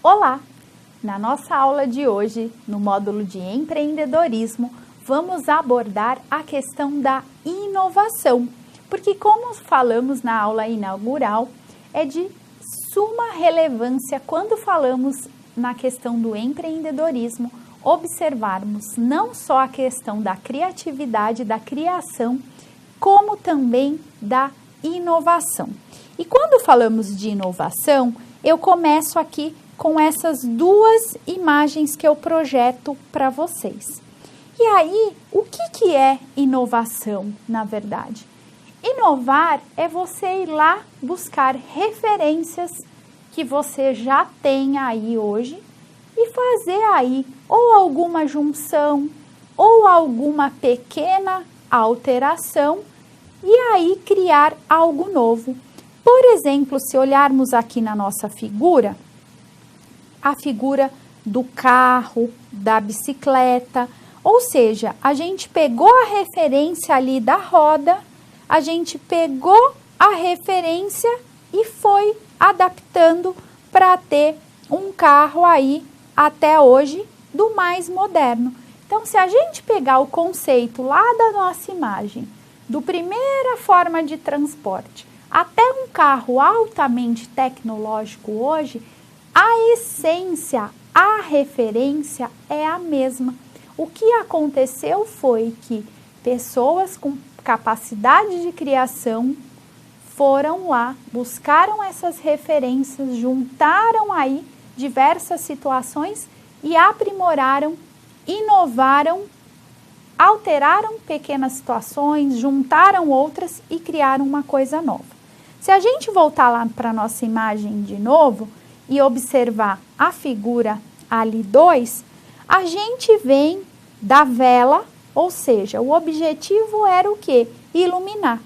Olá! Na nossa aula de hoje, no módulo de empreendedorismo, vamos abordar a questão da inovação, porque como falamos na aula inaugural, é de suma relevância quando falamos na questão do empreendedorismo, observarmos não só a questão da criatividade, da criação, como também da inovação. E quando falamos de inovação, eu começo aqui com essas duas imagens que eu projeto para vocês. E aí, o que é inovação, na verdade? Inovar é você ir lá buscar referências que você já tem aí hoje e fazer aí ou alguma junção ou alguma pequena alteração e aí criar algo novo. Por exemplo, se olharmos aqui na nossa figura, a figura do carro, da bicicleta, ou seja, a gente pegou a referência ali da roda, a gente pegou a referência e foi adaptando para ter um carro aí até hoje do mais moderno. Então, se a gente pegar o conceito lá da nossa imagem, do primeira forma de transporte até um carro altamente tecnológico hoje, a essência, a referência é a mesma. O que aconteceu foi que pessoas com capacidade de criação foram lá, buscaram essas referências, juntaram aí diversas situações e aprimoraram, inovaram, alteraram pequenas situações, juntaram outras e criaram uma coisa nova. Se a gente voltar lá para a nossa imagem de novo e observar a figura ali 2, a gente vem da vela, ou seja, o objetivo era o quê? Iluminar.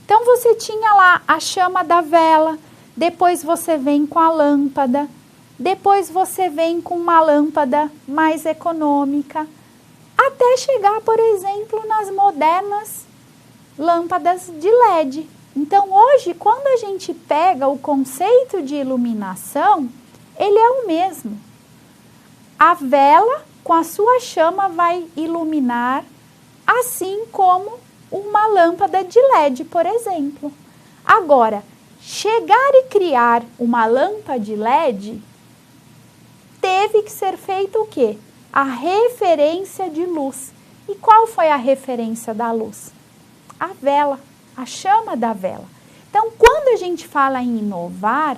Então, você tinha lá a chama da vela, depois você vem com a lâmpada, depois você vem com uma lâmpada mais econômica, até chegar, por exemplo, nas modernas lâmpadas de LED. Então, hoje, quando a gente pega o conceito de iluminação, ele é o mesmo. A vela, com a sua chama, vai iluminar, assim como uma lâmpada de LED, por exemplo. Agora, chegar e criar uma lâmpada de LED, teve que ser feito o quê? A referência de luz. E qual foi a referência da luz? A vela, a chama da vela. Então, quando a gente fala em inovar,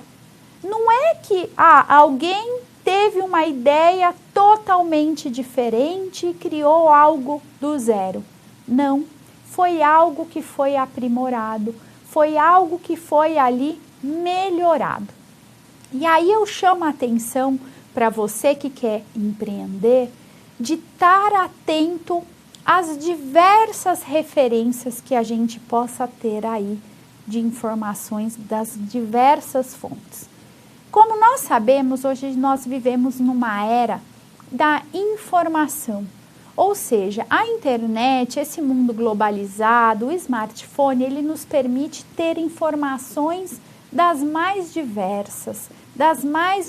não é que alguém teve uma ideia totalmente diferente e criou algo do zero. Não, foi algo que foi aprimorado, foi algo que foi ali melhorado. E aí eu chamo a atenção para você que quer empreender, de estar atento às diversas referências que a gente possa ter aí de informações das diversas fontes. Como nós sabemos, hoje nós vivemos numa era da informação, ou seja, a internet, esse mundo globalizado, o smartphone, ele nos permite ter informações das mais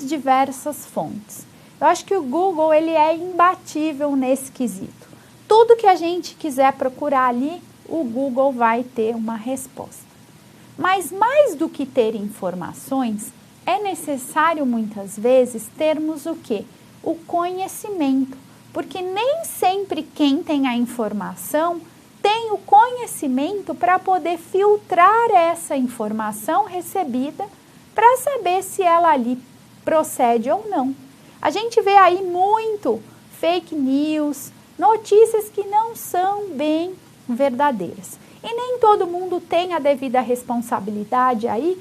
diversas fontes. Eu acho que o Google, ele é imbatível nesse quesito. Tudo que a gente quiser procurar ali, o Google vai ter uma resposta. Mas mais do que ter informações, é necessário muitas vezes termos o quê? O conhecimento, porque nem sempre quem tem a informação tem o conhecimento para poder filtrar essa informação recebida para saber se ela ali procede ou não. A gente vê aí muito fake news, notícias que não são bem verdadeiras. E nem todo mundo tem a devida responsabilidade aí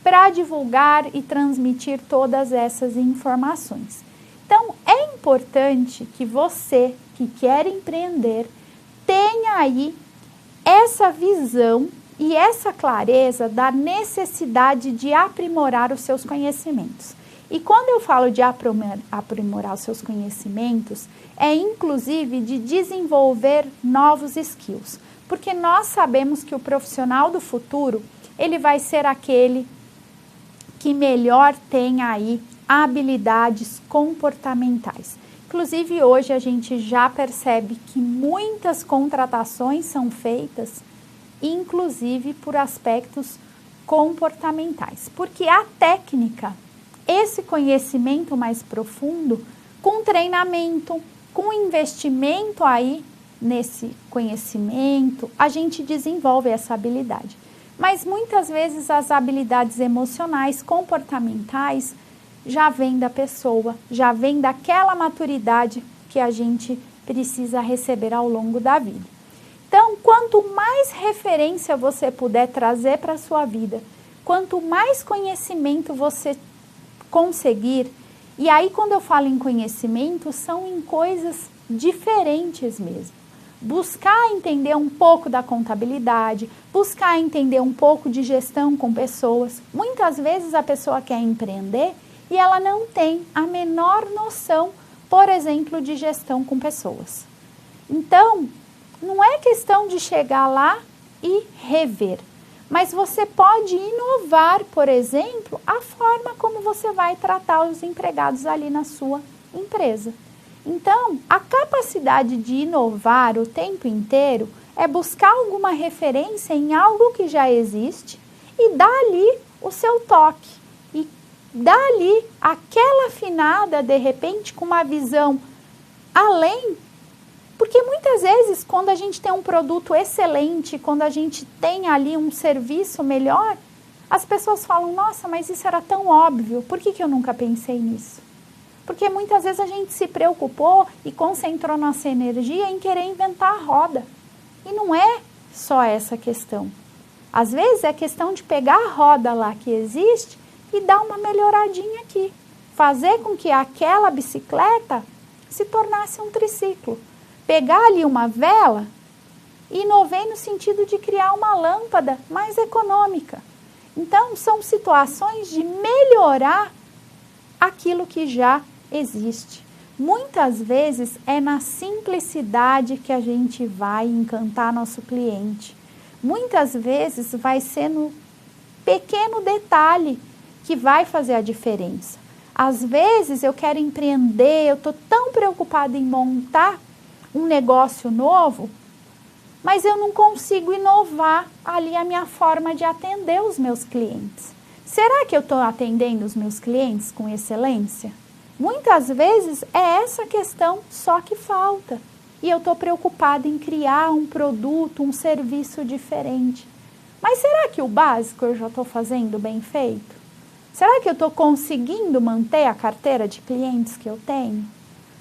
para divulgar e transmitir todas essas informações. Então, é importante que você que quer empreender tenha aí essa visão e essa clareza da necessidade de aprimorar os seus conhecimentos. E quando eu falo de aprimorar os seus conhecimentos, é inclusive de desenvolver novos skills. Porque nós sabemos que o profissional do futuro, ele vai ser aquele que melhor tem aí habilidades comportamentais. Inclusive, hoje a gente já percebe que muitas contratações são feitas, inclusive por aspectos comportamentais, porque a técnica, esse conhecimento mais profundo, com treinamento, com investimento aí nesse conhecimento, a gente desenvolve essa habilidade. Mas muitas vezes as habilidades emocionais, comportamentais, já vêm da pessoa, já vêm daquela maturidade que a gente precisa receber ao longo da vida. Então, quanto mais referência você puder trazer para a sua vida, quanto mais conhecimento você conseguir, e aí quando eu falo em conhecimento, são em coisas diferentes mesmo. Buscar entender um pouco da contabilidade, buscar entender um pouco de gestão com pessoas. Muitas vezes a pessoa quer empreender e ela não tem a menor noção, por exemplo, de gestão com pessoas. Então, não é questão de chegar lá e rever, mas você pode inovar, por exemplo, a forma como você vai tratar os empregados ali na sua empresa. Então, a capacidade de inovar o tempo inteiro é buscar alguma referência em algo que já existe e dar ali o seu toque. E dar ali aquela afinada, de repente, com uma visão além. Porque muitas vezes, quando a gente tem um produto excelente, quando a gente tem ali um serviço melhor, as pessoas falam, nossa, mas isso era tão óbvio, por que eu nunca pensei nisso? Porque muitas vezes a gente se preocupou e concentrou nossa energia em querer inventar a roda. E não é só essa questão. Às vezes é questão de pegar a roda lá que existe e dar uma melhoradinha aqui. Fazer com que aquela bicicleta se tornasse um triciclo. Pegar ali uma vela e inovei no sentido de criar uma lâmpada mais econômica. Então, são situações de melhorar aquilo que já existe. Muitas vezes é na simplicidade que a gente vai encantar nosso cliente. Muitas vezes vai ser no pequeno detalhe que vai fazer a diferença. Às vezes eu quero empreender, eu estou tão preocupada em montar um negócio novo, mas eu não consigo inovar ali a minha forma de atender os meus clientes. Será que eu estou atendendo os meus clientes com excelência? Muitas vezes é essa questão só que falta. E eu estou preocupada em criar um produto, um serviço diferente. Mas será que o básico eu já estou fazendo bem feito? Será que eu estou conseguindo manter a carteira de clientes que eu tenho?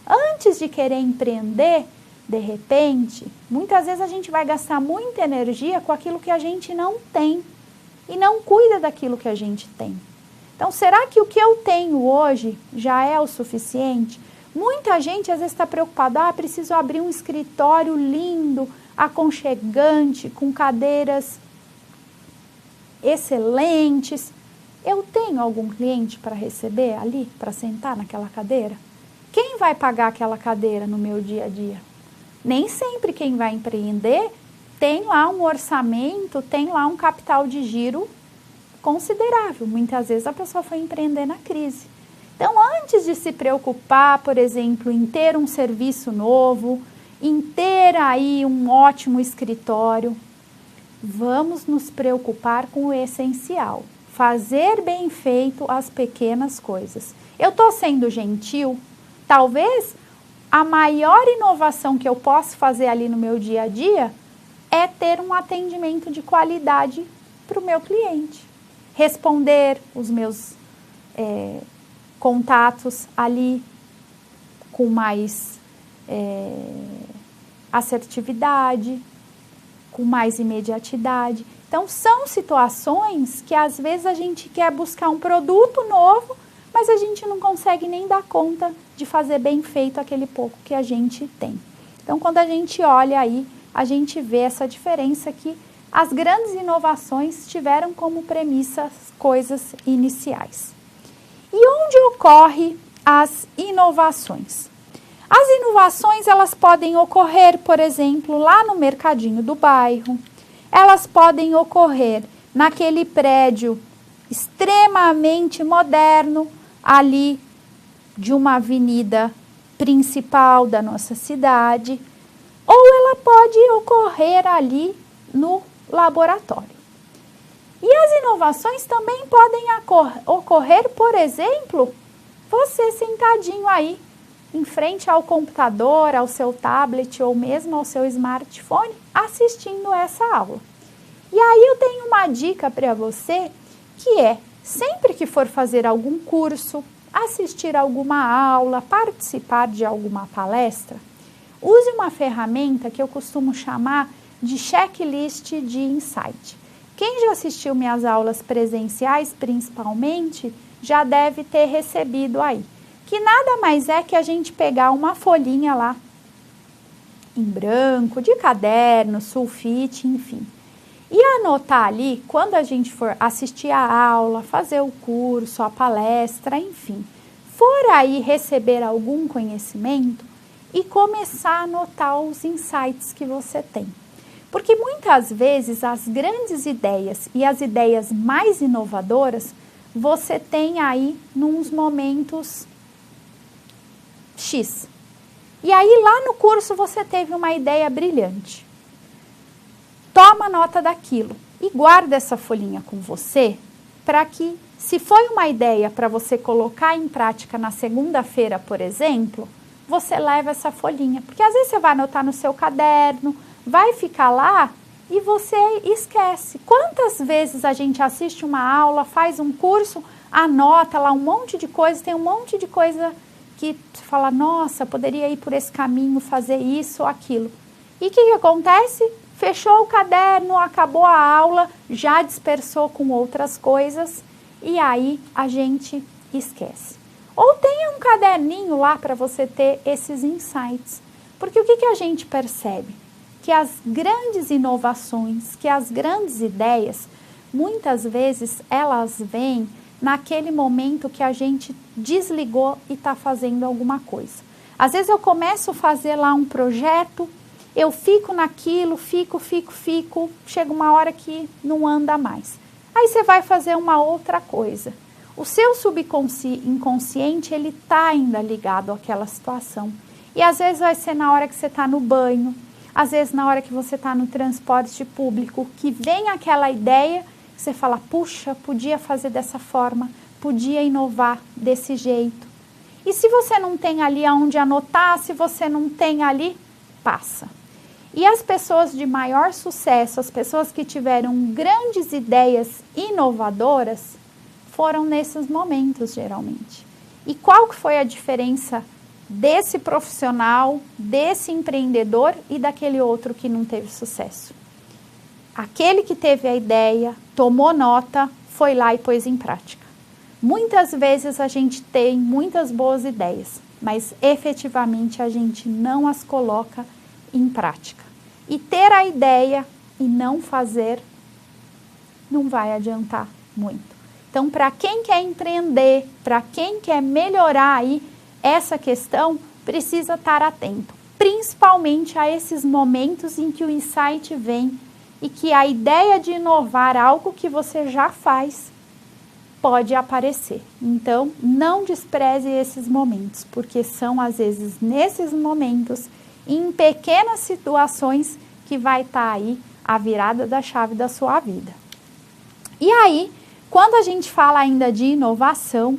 Antes de querer empreender, de repente, muitas vezes a gente vai gastar muita energia com aquilo que a gente não tem e não cuida daquilo que a gente tem. Então, será que o que eu tenho hoje já é o suficiente? Muita gente às vezes está preocupada, preciso abrir um escritório lindo, aconchegante, com cadeiras excelentes. Eu tenho algum cliente para receber ali, para sentar naquela cadeira? Quem vai pagar aquela cadeira no meu dia a dia? Nem sempre quem vai empreender tem lá um orçamento, tem lá um capital de giro considerável. Muitas vezes a pessoa foi empreender na crise. Então, antes de se preocupar, por exemplo, em ter um serviço novo, em ter aí um ótimo escritório, vamos nos preocupar com o essencial. Fazer bem feito as pequenas coisas. Eu estou sendo gentil? Talvez a maior inovação que eu posso fazer ali no meu dia a dia é ter um atendimento de qualidade para o meu cliente. Responder os meus contatos ali com mais assertividade, com mais imediatidade. Então, são situações que às vezes a gente quer buscar um produto novo, mas a gente não consegue nem dar conta de fazer bem feito aquele pouco que a gente tem. Então, quando a gente olha aí, a gente vê essa diferença que as grandes inovações tiveram como premissa coisas iniciais. E onde ocorrem as inovações? As inovações, elas podem ocorrer, por exemplo, lá no mercadinho do bairro. Elas podem ocorrer naquele prédio extremamente moderno, ali de uma avenida principal da nossa cidade, ou ela pode ocorrer ali no laboratório. E as inovações também podem ocorrer, por exemplo, você sentadinho aí em frente ao computador, ao seu tablet ou mesmo ao seu smartphone, assistindo essa aula. E aí eu tenho uma dica para você, que é, sempre que for fazer algum curso, assistir alguma aula, participar de alguma palestra, use uma ferramenta que eu costumo chamar de checklist de insight. Quem já assistiu minhas aulas presenciais, principalmente, já deve ter recebido aí. Que nada mais é que a gente pegar uma folhinha lá, em branco, de caderno, sulfite, enfim. E anotar ali, quando a gente for assistir a aula, fazer o curso, a palestra, enfim, for aí receber algum conhecimento e começar a anotar os insights que você tem. Porque muitas vezes as grandes ideias e as ideias mais inovadoras, você tem aí nos momentos X. E aí lá no curso você teve uma ideia brilhante. Toma nota daquilo e guarda essa folhinha com você para que, se foi uma ideia para você colocar em prática na segunda-feira, por exemplo, você leva essa folhinha. Porque às vezes você vai anotar no seu caderno, vai ficar lá e você esquece. Quantas vezes a gente assiste uma aula, faz um curso, anota lá um monte de coisa, tem um monte de coisa que você fala, nossa, poderia ir por esse caminho, fazer isso ou aquilo. E o que acontece? Fechou o caderno, acabou a aula, já dispersou com outras coisas e aí a gente esquece. Ou tenha um caderninho lá para você ter esses insights. Porque o que a gente percebe? Que as grandes inovações, que as grandes ideias, muitas vezes elas vêm naquele momento que a gente desligou e está fazendo alguma coisa. Às vezes eu começo a fazer lá um projeto, eu fico naquilo, fico, chega uma hora que não anda mais. Aí você vai fazer uma outra coisa. O seu inconsciente, ele está ainda ligado àquela situação. E às vezes vai ser na hora que você está no banho, às vezes na hora que você está no transporte público, que vem aquela ideia, que você fala, puxa, podia fazer dessa forma, podia inovar desse jeito. E se você não tem ali aonde anotar, se você não tem ali, passa. E as pessoas de maior sucesso, as pessoas que tiveram grandes ideias inovadoras, foram nesses momentos, geralmente. E qual que foi a diferença desse profissional, desse empreendedor e daquele outro que não teve sucesso? Aquele que teve a ideia, tomou nota, foi lá e pôs em prática. Muitas vezes a gente tem muitas boas ideias, mas efetivamente a gente não as coloca em prática. E ter a ideia e não fazer não vai adiantar muito. Então, para quem quer empreender, para quem quer melhorar aí essa questão, precisa estar atento, principalmente a esses momentos em que o insight vem e que a ideia de inovar algo que você já faz pode aparecer. Então, não despreze esses momentos, porque são às vezes nesses momentos, em pequenas situações, que vai estar aí a virada da chave da sua vida. E aí, quando a gente fala ainda de inovação,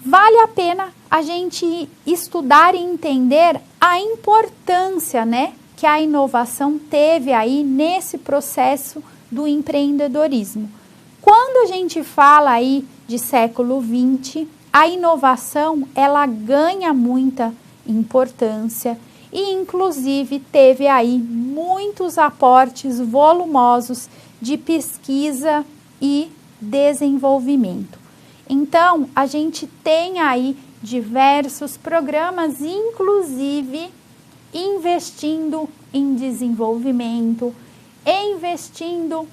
vale a pena a gente estudar e entender a importância, né, que a inovação teve aí nesse processo do empreendedorismo. Quando a gente fala aí de século XX, a inovação, ela ganha muita importância e, inclusive, teve aí muitos aportes volumosos de pesquisa e desenvolvimento. Então, a gente tem aí diversos programas, inclusive investindo em desenvolvimento, investindo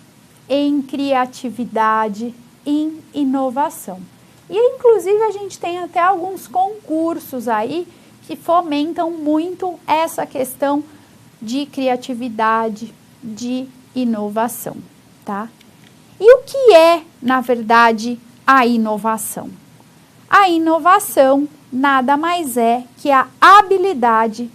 em criatividade, em inovação. E, inclusive, a gente tem até alguns concursos aí que fomentam muito essa questão de criatividade, de inovação, tá? E o que é, na verdade, a inovação? A inovação nada mais é que a habilidade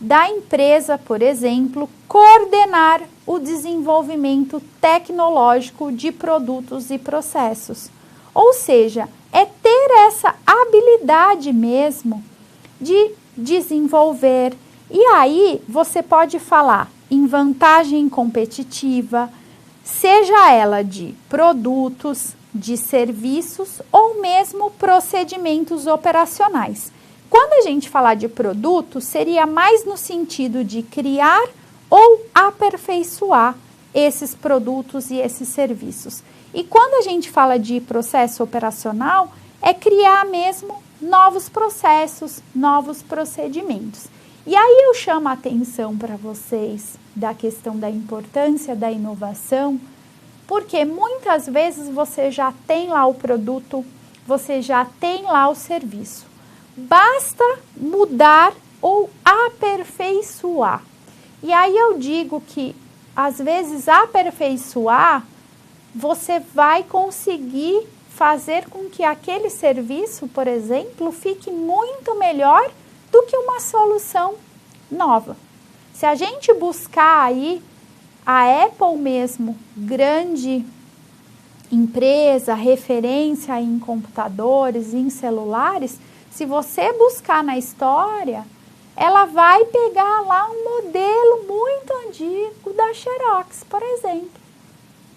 da empresa, por exemplo, coordenar o desenvolvimento tecnológico de produtos e processos. Ou seja, é ter essa habilidade mesmo de desenvolver. E aí você pode falar em vantagem competitiva, seja ela de produtos, de serviços ou mesmo procedimentos operacionais. Quando a gente falar de produto, seria mais no sentido de criar ou aperfeiçoar esses produtos e esses serviços. E quando a gente fala de processo operacional, é criar mesmo novos processos, novos procedimentos. E aí eu chamo a atenção para vocês da questão da importância da inovação, porque muitas vezes você já tem lá o produto, você já tem lá o serviço. Basta mudar ou aperfeiçoar. E aí eu digo que, às vezes, aperfeiçoar, você vai conseguir fazer com que aquele serviço, por exemplo, fique muito melhor do que uma solução nova. Se a gente buscar aí a Apple mesmo, grande empresa, referência em computadores, em celulares, se você buscar na história, ela vai pegar lá um modelo muito antigo da Xerox, por exemplo.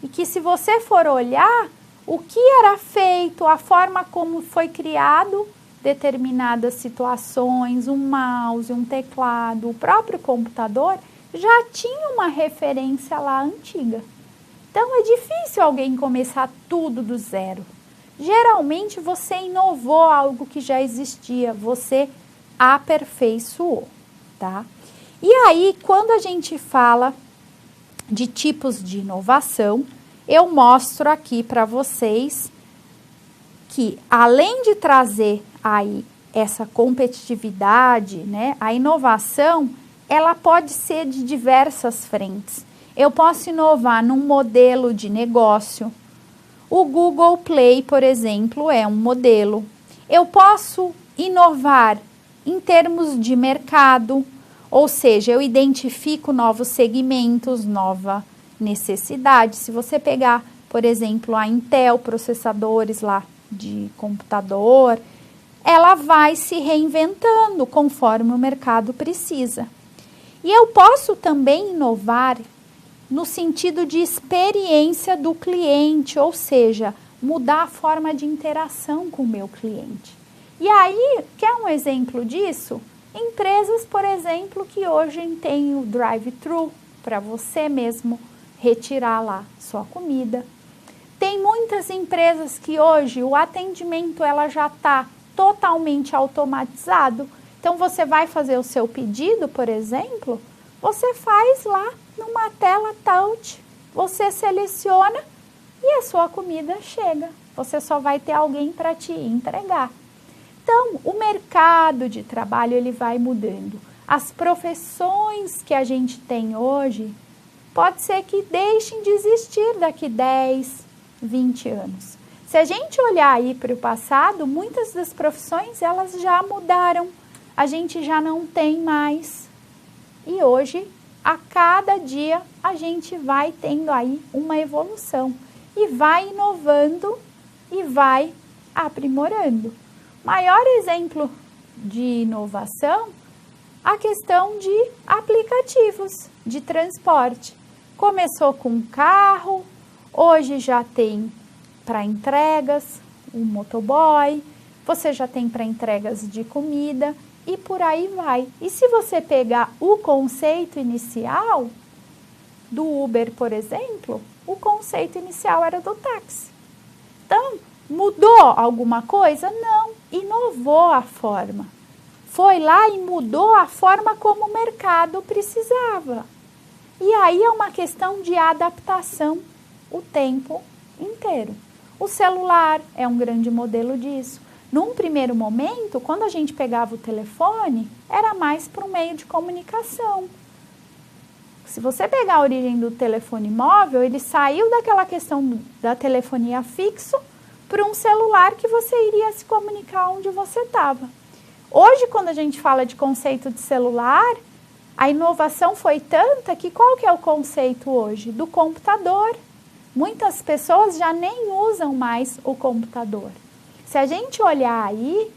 E que se você for olhar, o que era feito, a forma como foi criado determinadas situações, um mouse, um teclado, o próprio computador, já tinha uma referência lá antiga. Então, é difícil alguém começar tudo do zero. Geralmente, você inovou algo que já existia, você aperfeiçoou, tá? E aí, quando a gente fala de tipos de inovação, eu mostro aqui para vocês que, além de trazer aí essa competitividade, né, a inovação, ela pode ser de diversas frentes. Eu posso inovar num modelo de negócio. O Google Play, por exemplo, é um modelo. Eu posso inovar em termos de mercado, ou seja, eu identifico novos segmentos, nova necessidade. Se você pegar, por exemplo, a Intel, processadores lá de computador, ela vai se reinventando conforme o mercado precisa. E eu posso também inovar no sentido de experiência do cliente, ou seja, mudar a forma de interação com o meu cliente. E aí, quer um exemplo disso? Empresas, por exemplo, que hoje têm o drive-thru para você mesmo retirar lá sua comida. Tem muitas empresas que hoje o atendimento ela já está totalmente automatizado. Então, você vai fazer o seu pedido, por exemplo, você faz lá numa tela touch, você seleciona e a sua comida chega. Você só vai ter alguém para te entregar. Então, o mercado de trabalho ele vai mudando. As profissões que a gente tem hoje, pode ser que deixem de existir daqui 10, 20 anos. Se a gente olhar aí para o passado, muitas das profissões elas já mudaram. A gente já não tem mais. E hoje, a cada dia, a gente vai tendo aí uma evolução. E vai inovando e vai aprimorando. Maior exemplo de inovação, a questão de aplicativos de transporte. Começou com um carro, hoje já tem para entregas, um motoboy, você já tem para entregas de comida e por aí vai. E se você pegar o conceito inicial do Uber, por exemplo, o conceito inicial era do táxi. Então, mudou alguma coisa? Não, inovou a forma. Foi lá e mudou a forma como o mercado precisava. E aí é uma questão de adaptação o tempo inteiro. O celular é um grande modelo disso. Num primeiro momento, quando a gente pegava o telefone, era mais para um meio de comunicação. Se você pegar a origem do telefone móvel, ele saiu daquela questão da telefonia fixo para um celular que você iria se comunicar onde você estava. Hoje, quando a gente fala de conceito de celular, a inovação foi tanta que qual que é o conceito hoje? Do computador. Muitas pessoas já nem usam mais o computador. Se a gente olhar aí,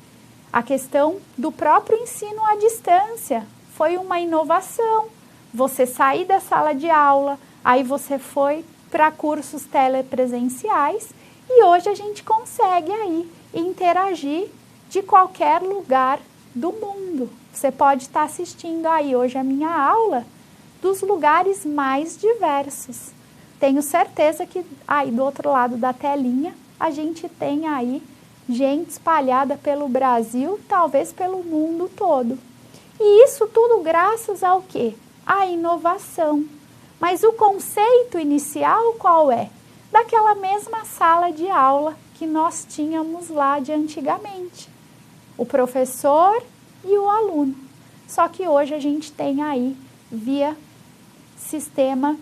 a questão do próprio ensino à distância foi uma inovação. Você sair da sala de aula, aí você foi para cursos telepresenciais e hoje a gente consegue aí interagir de qualquer lugar do mundo. Você pode estar assistindo aí hoje a minha aula dos lugares mais diversos. Tenho certeza que aí do outro lado da telinha a gente tem aí gente espalhada pelo Brasil, talvez pelo mundo todo. E isso tudo graças ao quê? À inovação. Mas o conceito inicial qual é? Daquela mesma sala de aula que nós tínhamos lá de antigamente. O professor e o aluno. Só que hoje a gente tem aí via sistema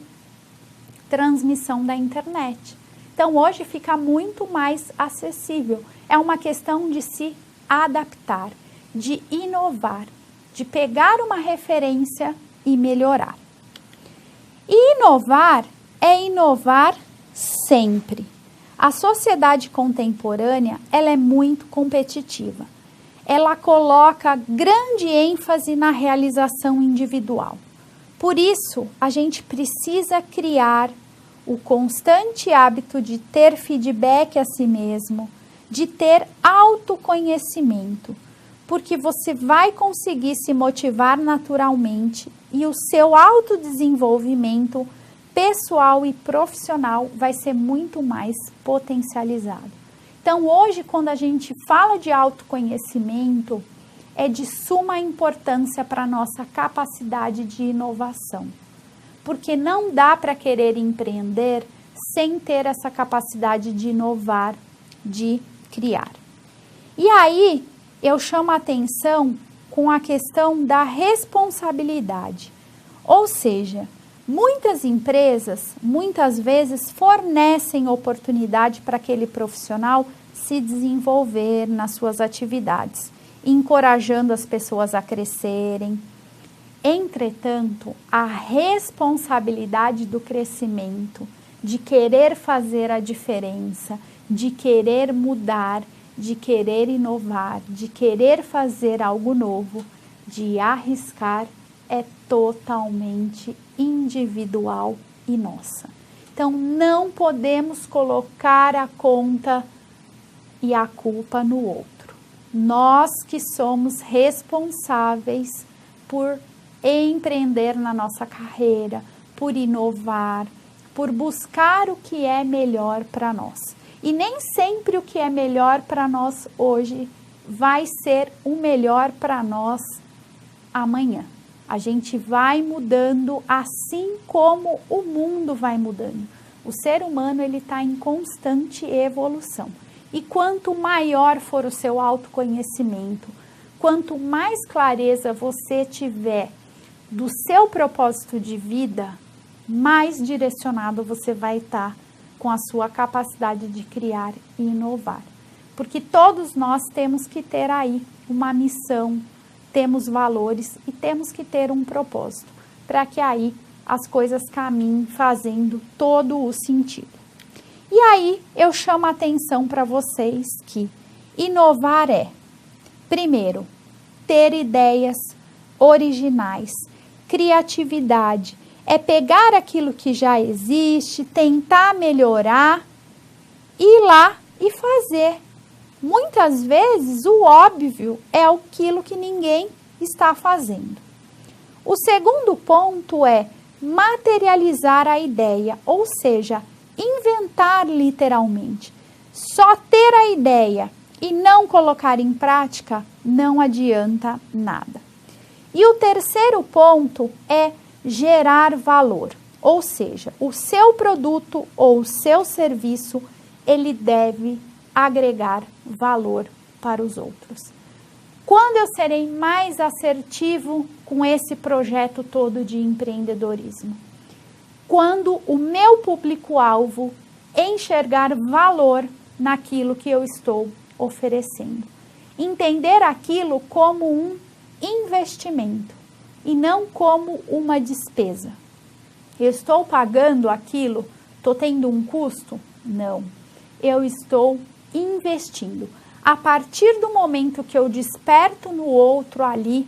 transmissão da internet. Então hoje fica muito mais acessível. É uma questão de se adaptar, de inovar, de pegar uma referência e melhorar. E inovar é inovar sempre. A sociedade contemporânea, ela é muito competitiva. Ela coloca grande ênfase na realização individual. Por isso, a gente precisa criar o constante hábito de ter feedback a si mesmo, de ter autoconhecimento, porque você vai conseguir se motivar naturalmente e o seu autodesenvolvimento pessoal e profissional vai ser muito mais potencializado. Então, hoje, quando a gente fala de autoconhecimento, é de suma importância para a nossa capacidade de inovação. Porque não dá para querer empreender sem ter essa capacidade de inovar, de criar. E aí, eu chamo a atenção com a questão da responsabilidade. Ou seja, muitas empresas, muitas vezes, fornecem oportunidade para aquele profissional se desenvolver nas suas atividades, encorajando as pessoas a crescerem. Entretanto, a responsabilidade do crescimento, de querer fazer a diferença, de querer mudar, de querer inovar, de querer fazer algo novo, de arriscar, é totalmente individual e nossa. Então, não podemos colocar a conta e a culpa no outro. Nós que somos responsáveis por empreender na nossa carreira, por inovar, por buscar o que é melhor para nós. E nem sempre o que é melhor para nós hoje vai ser o melhor para nós amanhã. A gente vai mudando assim como o mundo vai mudando. O ser humano ele está em constante evolução. E quanto maior for o seu autoconhecimento, quanto mais clareza você tiver do seu propósito de vida, mais direcionado você vai estar com a sua capacidade de criar e inovar. Porque todos nós temos que ter aí uma missão, temos valores e temos que ter um propósito, para que aí as coisas caminhem fazendo todo o sentido. E aí eu chamo a atenção para vocês que inovar é, primeiro, ter ideias originais, criatividade, é pegar aquilo que já existe, tentar melhorar, ir lá e fazer. Muitas vezes o óbvio é aquilo que ninguém está fazendo. O segundo ponto é materializar a ideia, ou seja, inventar literalmente. Só ter a ideia e não colocar em prática não adianta nada. E o terceiro ponto é gerar valor, ou seja, o seu produto ou o seu serviço, ele deve agregar valor para os outros. Quando eu serei mais assertivo com esse projeto todo de empreendedorismo? Quando o meu público-alvo enxergar valor naquilo que eu estou oferecendo. Entender aquilo como um investimento e não como uma despesa. Eu estou pagando aquilo, estou tendo um custo? Não. Eu estou investindo. A partir do momento que eu desperto no outro ali,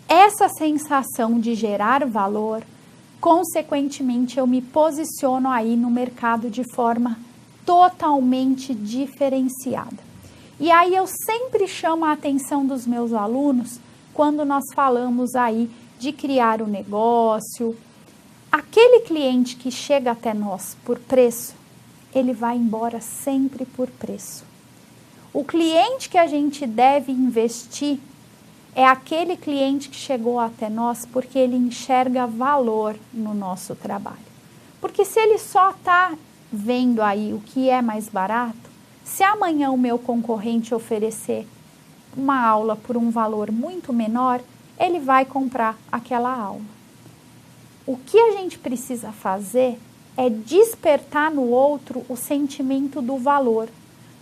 essa sensação de gerar valor, consequentemente eu me posiciono aí no mercado de forma totalmente diferenciada. E aí eu sempre chamo a atenção dos meus alunos quando nós falamos aí de criar um negócio. Aquele cliente que chega até nós por preço, ele vai embora sempre por preço. O cliente que a gente deve investir é aquele cliente que chegou até nós porque ele enxerga valor no nosso trabalho. Porque se ele só está vendo aí o que é mais barato, se amanhã o meu concorrente oferecer uma aula por um valor muito menor, ele vai comprar aquela aula. O que a gente precisa fazer é despertar no outro o sentimento do valor,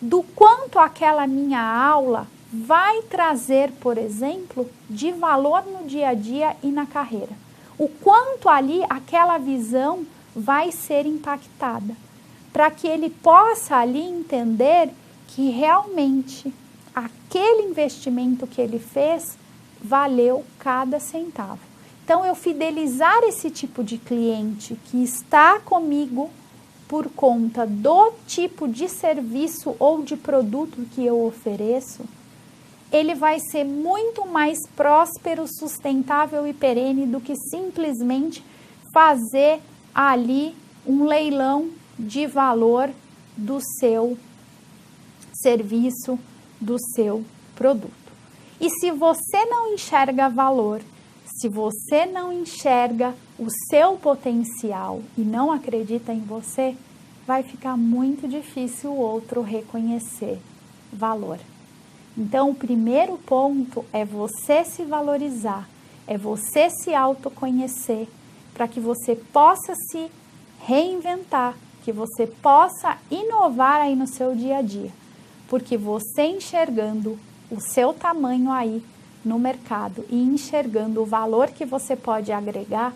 do quanto aquela minha aula vai trazer, por exemplo, de valor no dia a dia e na carreira. O quanto ali aquela visão vai ser impactada, para que ele possa ali entender que realmente aquele investimento que ele fez valeu cada centavo. Então, eu fidelizar esse tipo de cliente que está comigo por conta do tipo de serviço ou de produto que eu ofereço, ele vai ser muito mais próspero, sustentável e perene do que simplesmente fazer ali um leilão de valor do seu serviço, do seu produto. E se você não enxerga valor, se você não enxerga o seu potencial e não acredita em você, vai ficar muito difícil o outro reconhecer valor. Então, o primeiro ponto é você se valorizar, é você se autoconhecer, para que você possa se reinventar, que você possa inovar aí no seu dia a dia. Porque você enxergando o seu tamanho aí no mercado e enxergando o valor que você pode agregar,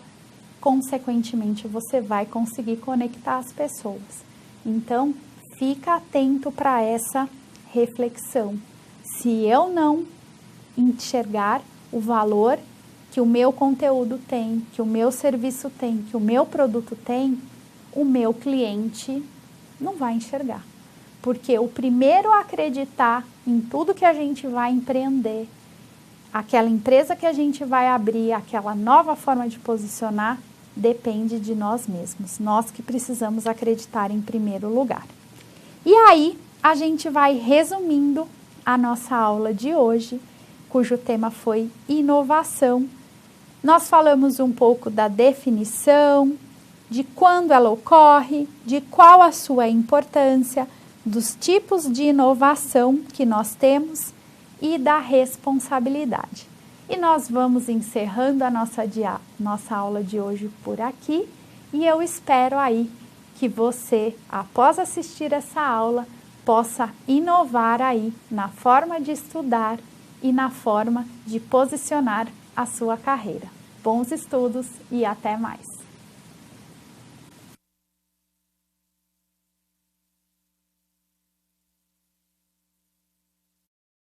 consequentemente você vai conseguir conectar as pessoas. Então, fica atento para essa reflexão. Se eu não enxergar o valor que o meu conteúdo tem, que o meu serviço tem, que o meu produto tem, o meu cliente não vai enxergar. Porque o primeiro a acreditar em tudo que a gente vai empreender, aquela empresa que a gente vai abrir, aquela nova forma de posicionar, depende de nós mesmos. Nós que precisamos acreditar em primeiro lugar. E aí, a gente vai resumindo a nossa aula de hoje, cujo tema foi inovação. Nós falamos um pouco da definição, de quando ela ocorre, de qual a sua importância, dos tipos de inovação que nós temos e da responsabilidade. E nós vamos encerrando a nossa aula de hoje por aqui e eu espero aí que você, após assistir essa aula, possa inovar aí na forma de estudar e na forma de posicionar a sua carreira. Bons estudos e até mais!